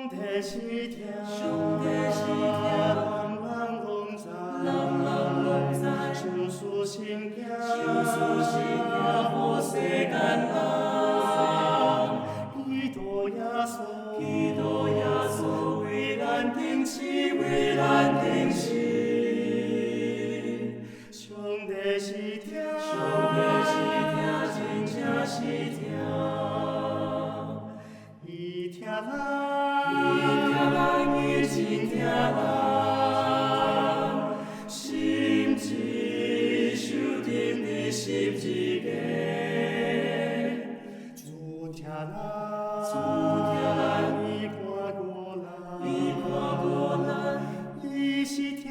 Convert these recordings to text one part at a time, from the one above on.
兄弟喜跳，朗朗拢在，手术心跳，和世間人，基督耶穌，為咱定死，兄弟喜跳，真正喜跳，伊聽咱，伊真聽咱，心志受定的十字架，主聽咱，伊看過咱，伊是聽，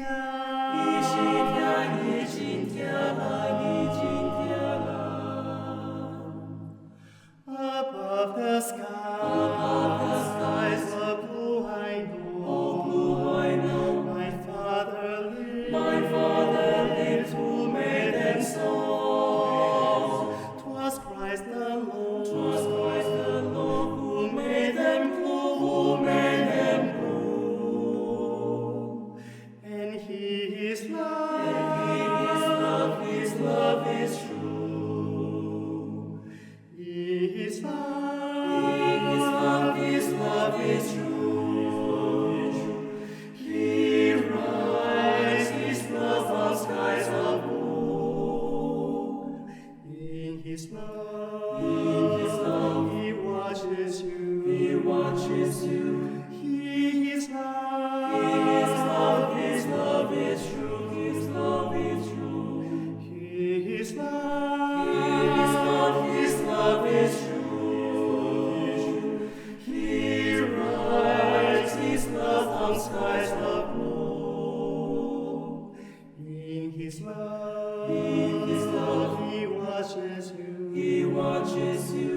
伊真聽咱。Above the skies of blue I know, my Father lived, who made them so. 'Twas Christ the Lord, who made them blue, and His love is true. His love is true. He writes His love on skies of blue. In His love, He watches you. His love is true. His love is true. His love is true. He writes His love on skies of blue. In His love, He watches you.